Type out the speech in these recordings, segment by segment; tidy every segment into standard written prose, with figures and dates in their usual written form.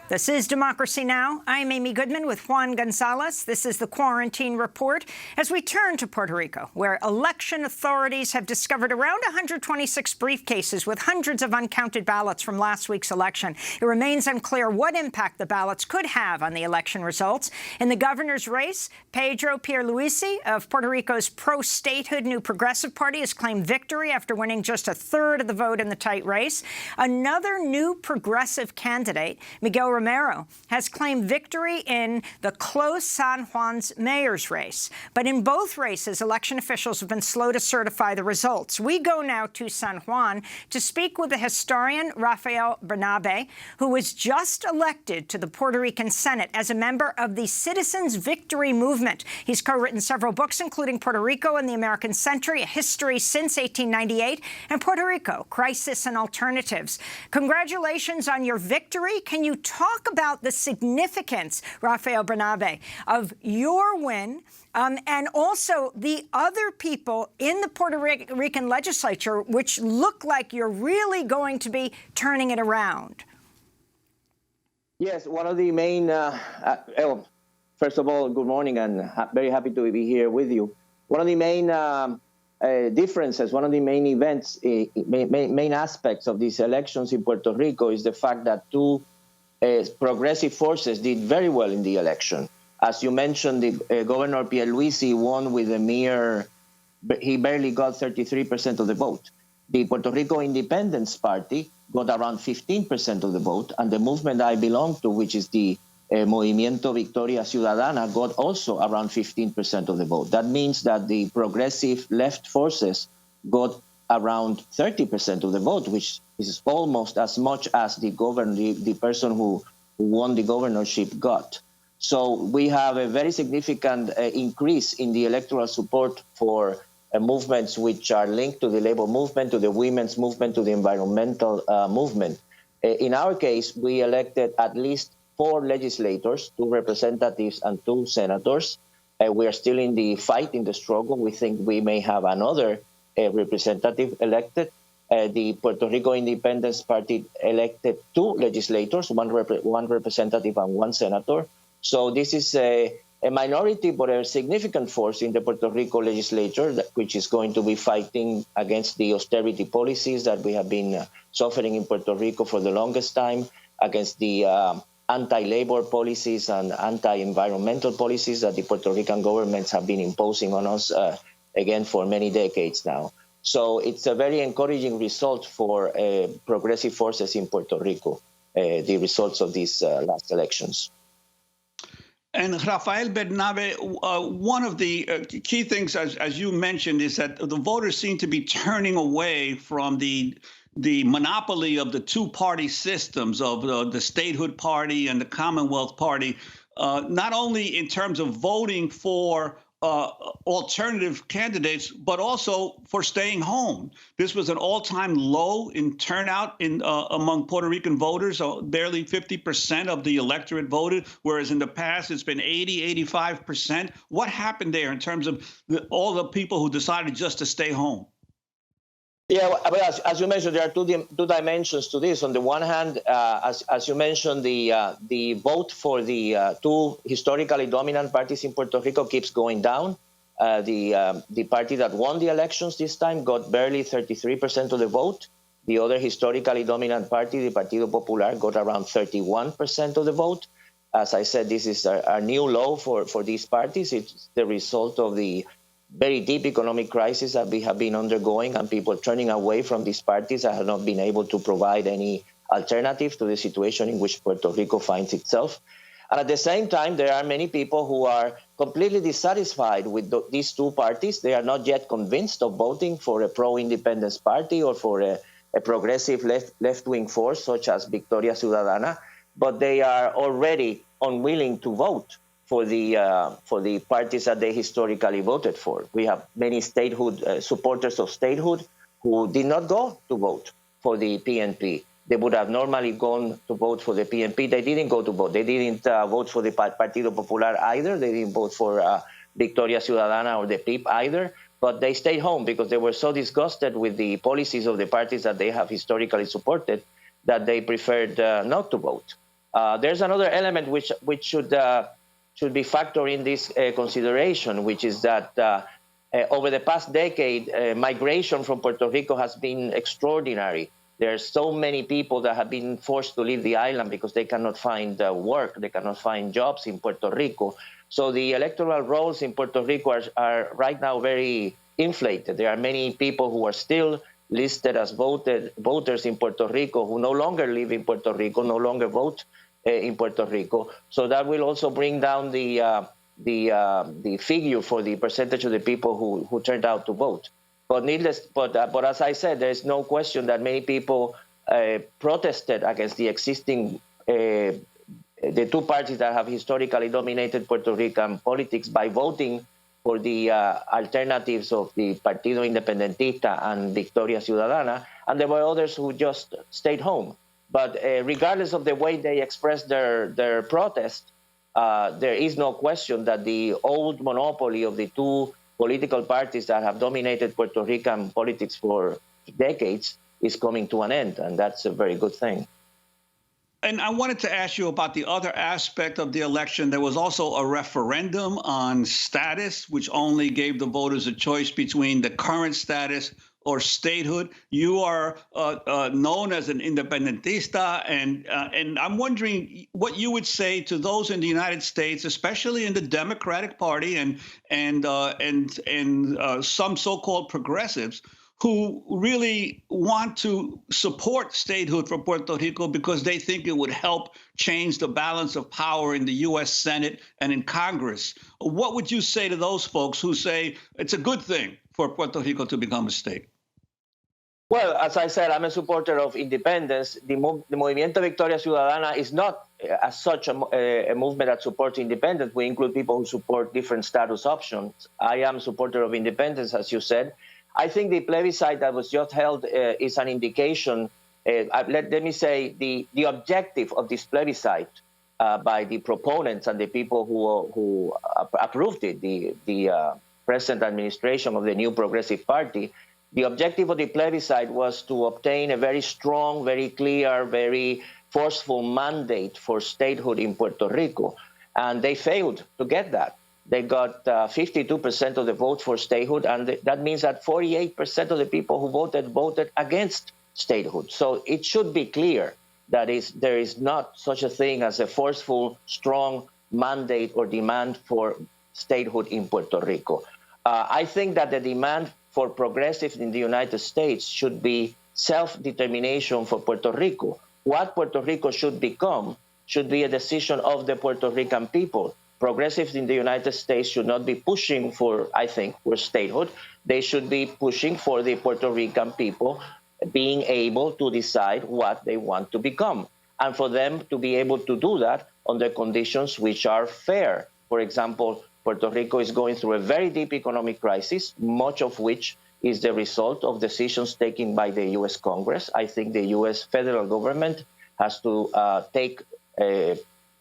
This is Democracy Now! I'm Amy Goodman with Juan Gonzalez. This is the Quarantine Report. As we turn to Puerto Rico, where election authorities have discovered around 126 briefcases with hundreds of uncounted ballots from last week's election, it remains unclear what impact the ballots could have on the election results. In the governor's race, Pedro Pierluisi of Puerto Rico's pro-statehood New Progressive Party has claimed victory after winning just a third of the vote in the tight race. Another new progressive candidate, Miguel Romero, has claimed victory in the close San Juan's mayor's race. But in both races, election officials have been slow to certify the results. We go now to San Juan to speak with the historian Rafael Bernabe, who was just elected to the Puerto Rican Senate as a member of the Citizens Victory Movement. He's co-written several books, including Puerto Rico and the American Century, a history since 1898, and Puerto Rico, Crisis and Alternatives. Congratulations on your victory. Can you talk about the significance, Rafael Bernabe, of your win and also the other people in the Puerto Rican legislature, which look like you're really going to be turning it around? Yes, one of the main, first of all, good morning, and very happy to be here with you. One of the main differences, one of the main events, main aspects of these elections in Puerto Rico is the fact that two progressive forces did very well in the election. As you mentioned, Governor Pierluisi won with he barely got 33% of the vote. The Puerto Rico Independence Party got around 15% of the vote, and the movement I belong to, which is the Movimiento Victoria Ciudadana, got also around 15% of the vote. That means that the progressive left forces got around 30% of the vote, which is almost as much as the person who won the governorship got. So we have a very significant increase in the electoral support for movements which are linked to the labor movement, to the women's movement, to the environmental movement. In our case, we elected at least 4 legislators, 2 representatives and 2 senators. We are still in the fight, in the struggle. We think we may have another representative elected. The Puerto Rico Independence Party elected 2 legislators, one representative and 1 senator. So this is a minority, but a significant force in the Puerto Rico legislature, which is going to be fighting against the austerity policies that we have been suffering in Puerto Rico for the longest time, against the anti-labor policies and anti-environmental policies that the Puerto Rican governments have been imposing on us, again, for many decades now. So it's a very encouraging result for progressive forces in Puerto Rico, the results of these last elections. And Rafael Bernabe, one of the key things, as you mentioned, is that the voters seem to be turning away from the monopoly of the two-party systems of the statehood party and the Commonwealth Party, not only in terms of voting for alternative candidates, but also for staying home. This was an all-time low in turnout among Puerto Rican voters. Barely 50% of the electorate voted, whereas in the past it's been 80, 85%. What happened there in terms of all the people who decided just to stay home? Yeah, but as you mentioned, there are two dimensions to this. On the one hand, as you mentioned, the vote for the 2 historically dominant parties in Puerto Rico keeps going down. The party that won the elections this time got barely 33% of the vote. The other historically dominant party, the Partido Popular, got around 31% of the vote. As I said, this is a new low for these parties. It's the result of the very deep economic crisis that we have been undergoing, and people turning away from these parties that have not been able to provide any alternative to the situation in which Puerto Rico finds itself. And at the same time, there are many people who are completely dissatisfied with these 2 parties. They are not yet convinced of voting for a pro-independence party or for a progressive left-wing force such as Victoria Ciudadana, but they are already unwilling to vote for the parties that they historically voted for. We have many statehood supporters of statehood who did not go to vote for the PNP. They would have normally gone to vote for the PNP. They didn't go to vote. They didn't vote for the Partido Popular either. They didn't vote for Victoria Ciudadana or the PIP either. But they stayed home because they were so disgusted with the policies of the parties that they have historically supported that they preferred not to vote. There's another element which should be factored in this consideration, which is that over the past decade, migration from Puerto Rico has been extraordinary. There are so many people that have been forced to leave the island because they cannot find work, they cannot find jobs in Puerto Rico. So the electoral rolls in Puerto Rico are right now very inflated. There are many people who are still listed as voters in Puerto Rico who no longer live in Puerto Rico, no longer vote in Puerto Rico. So that will also bring down the figure for the percentage of the people who turned out to vote. But as I said, there is no question that many people protested against the existing the two parties that have historically dominated Puerto Rican politics by voting for the alternatives of the Partido Independentista and Victoria Ciudadana, and there were others who just stayed home. But regardless of the way they expressed their protest, there is no question that the old monopoly of the two political parties that have dominated Puerto Rican politics for decades is coming to an end, and that's a very good thing. And I wanted to ask you about the other aspect of the election. There was also a referendum on status, which only gave the voters a choice between the current status or statehood. You are known as an independentista, and I'm wondering what you would say to those in the United States, especially in the Democratic Party and some so-called progressives, who really want to support statehood for Puerto Rico because they think it would help change the balance of power in the U.S. Senate and in Congress. What would you say to those folks who say it's a good thing for Puerto Rico to become a state? Well, as I said, I'm a supporter of independence. The Movimiento Victoria Ciudadana is not as such a movement that supports independence. We include people who support different status options. I am a supporter of independence, as you said. I think the plebiscite that was just held is an indication. Let me say the objective of this plebiscite by the proponents and the people who approved it, the present administration of the new Progressive Party. The objective of the plebiscite was to obtain a very strong, very clear, very forceful mandate for statehood in Puerto Rico, and they failed to get that. They got 52% of the vote for statehood, and that means that 48% of the people who voted against statehood. So it should be clear that there is not such a thing as a forceful, strong mandate or demand for statehood in Puerto Rico. I think that the demand for progressives in the United States should be self-determination for Puerto Rico. What Puerto Rico should become should be a decision of the Puerto Rican people. Progressives in the United States should not be pushing for statehood. They should be pushing for the Puerto Rican people being able to decide what they want to become, and for them to be able to do that under conditions which are fair. For example, Puerto Rico is going through a very deep economic crisis, much of which is the result of decisions taken by the U.S. Congress. I think the U.S. federal government has to take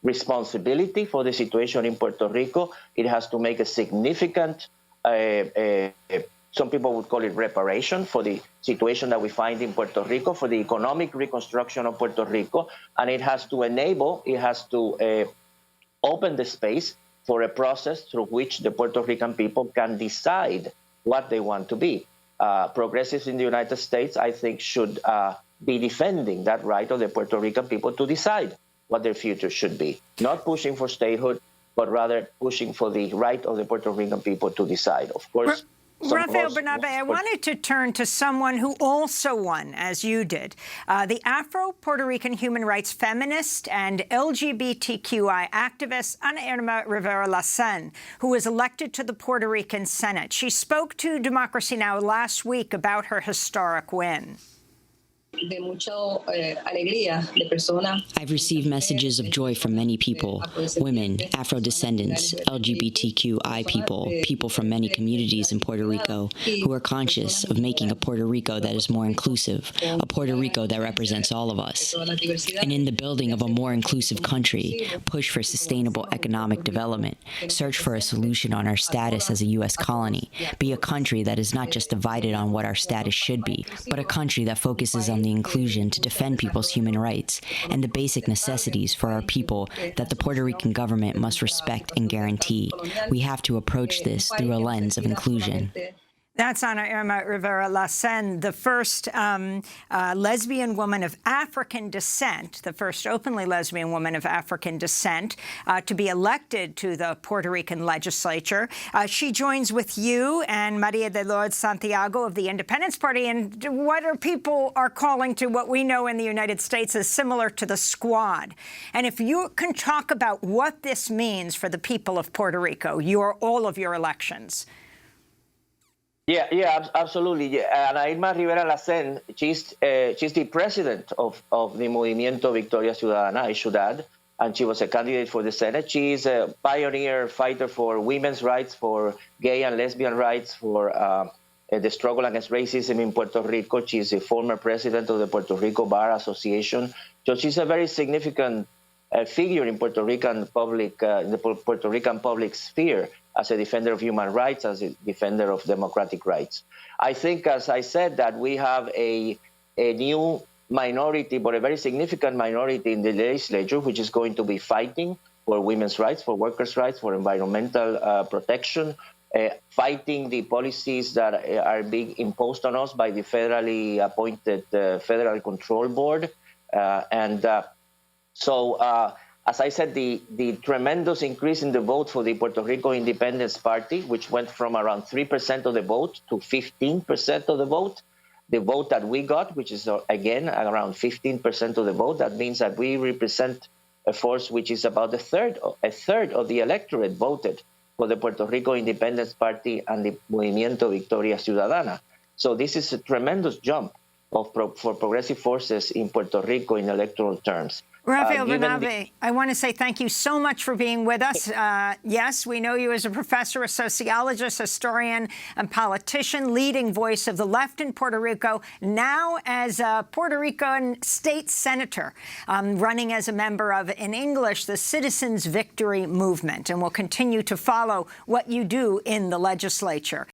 responsibility for the situation in Puerto Rico. It has to make a significant, some people would call it reparation, for the situation that we find in Puerto Rico, for the economic reconstruction of Puerto Rico, and it has to open the space for a process through which the Puerto Rican people can decide what they want to be. Progressives in the United States, I think, should be defending that right of the Puerto Rican people to decide what their future should be. Not pushing for statehood, but rather pushing for the right of the Puerto Rican people to decide. Of course, Rafael Bernabe, I wanted to turn to someone who also won, as you did, the Afro-Puerto Rican human rights feminist and LGBTQI activist Ana Irma Rivera-Lacen, who was elected to the Puerto Rican Senate. She spoke to Democracy Now! Last week about her historic win. I've received messages of joy from many people, women, Afro-descendants, LGBTQI people, people from many communities in Puerto Rico who are conscious of making a Puerto Rico that is more inclusive, a Puerto Rico that represents all of us. And in the building of a more inclusive country, push for sustainable economic development, search for a solution on our status as a U.S. colony, be a country that is not just divided on what our status should be, but a country that focuses on the inclusion to defend people's human rights and the basic necessities for our people that the Puerto Rican government must respect and guarantee. We have to approach this through a lens of inclusion. That's Ana Irma Rivera Lacen, the first lesbian woman of African descent, the first openly lesbian woman of African descent to be elected to the Puerto Rican legislature. She joins with you and Maria de Lourdes Santiago of the Independence Party, and what people are calling to what we know in the United States is similar to the Squad. And if you can talk about what this means for the people of Puerto Rico, all of your elections. Yeah, absolutely. Yeah. Ana Irma Rivera Lacen, she's the president of the Movimiento Victoria Ciudadana, I should add, and she was a candidate for the Senate. She's a pioneer fighter for women's rights, for gay and lesbian rights, for the struggle against racism in Puerto Rico. She's a former president of the Puerto Rico Bar Association. So she's a very significant figure in Puerto Rican public, in the Puerto Rican public sphere, as a defender of human rights, as a defender of democratic rights. I think, as I said, that we have a new minority, but a very significant minority in the legislature, which is going to be fighting for women's rights, for workers' rights, for environmental protection, fighting the policies that are being imposed on us by the federally appointed Federal Control Board. As I said, the tremendous increase in the vote for the Puerto Rico Independence Party, which went from around 3% of the vote to 15% of the vote that we got, which is, again, around 15% of the vote, that means that we represent a force which is about a third of the electorate voted for the Puerto Rico Independence Party and the Movimiento Victoria Ciudadana. So this is a tremendous jump for progressive forces in Puerto Rico in electoral terms. Rafael Bernabe, I want to say thank you so much for being with us. Yes, we know you as a professor, a sociologist, historian, and politician, leading voice of the left in Puerto Rico, now as a Puerto Rican state senator, running as a member of, in English, the Citizens Victory Movement, and will continue to follow what you do in the legislature.